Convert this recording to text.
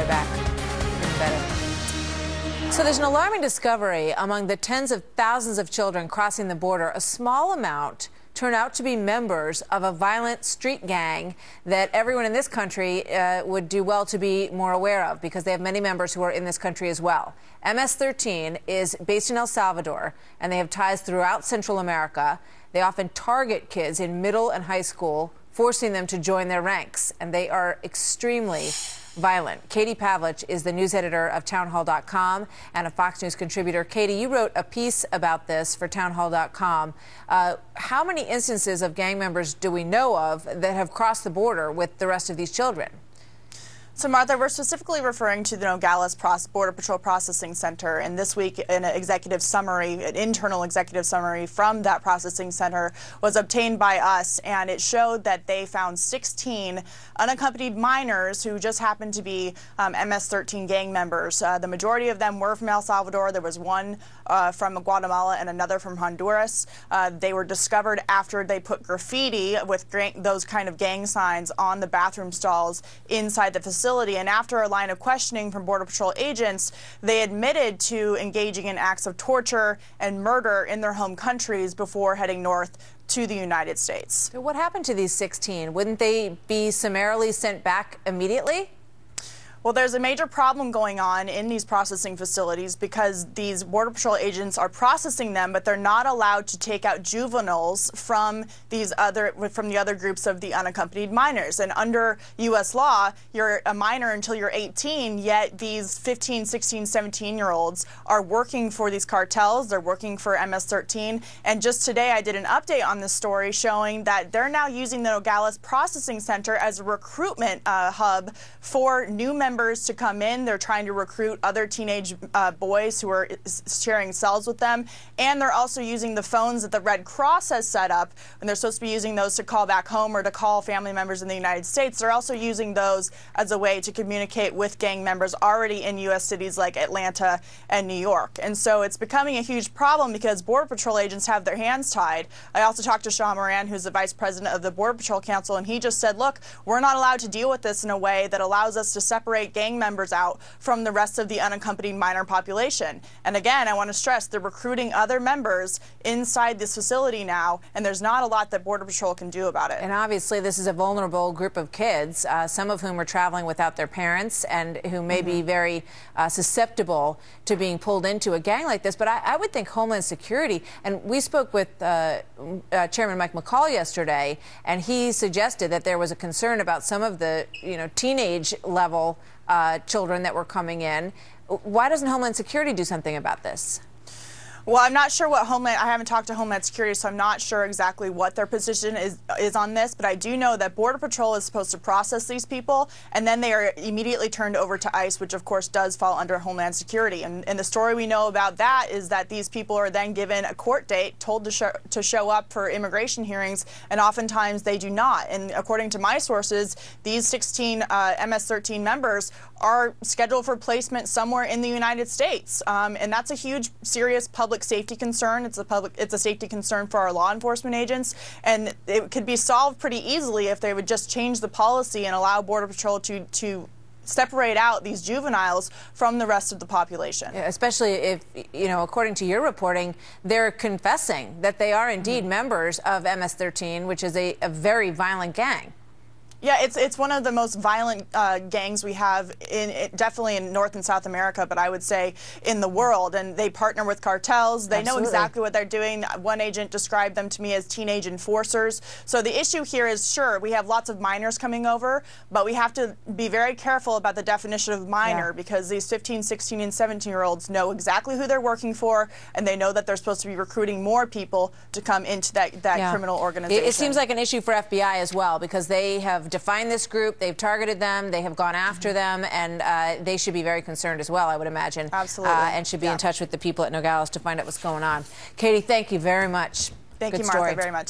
way back. Even better. So there's an alarming discovery among the tens of thousands of children crossing the border. A small amount turn out to be members of a violent street gang that everyone in this country would do well to be more aware of, because they have many members who are in this country as well. MS-13 is based in El Salvador, and they have ties throughout Central America. They often target kids in middle and high school, forcing them to join their ranks, and they are extremely violent. Katie Pavlich is the news editor of townhall.com and a Fox News contributor. Katie, you wrote a piece about this for townhall.com. How many instances of gang members do we know of that have crossed the border with the rest of these children? So, Martha, we're specifically referring to the Nogales Border Patrol Processing Center, and this week an executive summary, an internal executive summary from that processing center was obtained by us, and it showed that they found 16 unaccompanied minors who just happened to be MS-13 gang members. The majority of them were from El Salvador. There was one from Guatemala and another from Honduras. They were discovered after they put graffiti with those kind of gang signs on the bathroom stalls inside the facility. And after a line of questioning from Border Patrol agents, they admitted to engaging in acts of torture and murder in their home countries before heading north to the United States. So what happened to these 16? Wouldn't they be summarily sent back immediately? Well, there's a major problem going on in these processing facilities because these Border Patrol agents are processing them, but they're not allowed to take out juveniles from the other groups of the unaccompanied minors. And under U.S. law, you're a minor until you're 18, yet these 15, 16, 17-year-olds are working for these cartels. They're working for MS-13. And just today, I did an update on this story showing that they're now using the Nogales Processing Center as a recruitment hub for new members to come in. They're trying to recruit other teenage boys who are sharing cells with them, and they're also using the phones that the Red Cross has set up, and they're supposed to be using those to call back home or to call family members in the United States. They're also using those as a way to communicate with gang members already in U.S. cities like Atlanta and New York. And so it's becoming a huge problem because Border Patrol agents have their hands tied. I also talked to Sean Moran, who's the vice president of the Border Patrol Council, and he just said, look, we're not allowed to deal with this in a way that allows us to separate gang members out from the rest of the unaccompanied minor population. And again, I want to stress, they're recruiting other members inside this facility now, and there's not a lot that Border Patrol can do about it. And obviously this is a vulnerable group of kids, some of whom are traveling without their parents and who may be very susceptible to being pulled into a gang like this. But I would think Homeland Security, and we spoke with Chairman Mike McCall yesterday, and he suggested that there was a concern about some of the teenage level children that were coming in. Why doesn't Homeland Security do something about this? Well, I'm not sure what I haven't talked to Homeland Security, so I'm not sure exactly what their position is on this, but I do know that Border Patrol is supposed to process these people, and then they are immediately turned over to ICE, which of course does fall under Homeland Security. And the story we know about that is that these people are then given a court date, told to show up for immigration hearings, and oftentimes they do not. And according to my sources, these 16 MS-13 members are scheduled for placement somewhere in the United States, and that's a huge, serious public safety concern. It's a safety concern for our law enforcement agents, and it could be solved pretty easily if they would just change the policy and allow Border Patrol to separate out these juveniles from the rest of the population. Yeah, especially if, according to your reporting, they're confessing that they are indeed members of MS-13, which is a very violent gang. Yeah, it's one of the most violent gangs we have, definitely in North and South America, but I would say in the world. And they partner with cartels. They know exactly what they're doing. One agent described them to me as teenage enforcers. So the issue here is, sure, we have lots of minors coming over, but we have to be very careful about the definition of minor, because these 15, 16, and 17-year-olds know exactly who they're working for, and they know that they're supposed to be recruiting more people to come into that criminal organization. It seems like an issue for FBI as well, because they have defined this group, they've targeted them, they have gone after them, and they should be very concerned as well, I would imagine. Absolutely. And should be in touch with the people at Nogales to find out what's going on. Katie, thank you very much. Thank you, Martha, very much.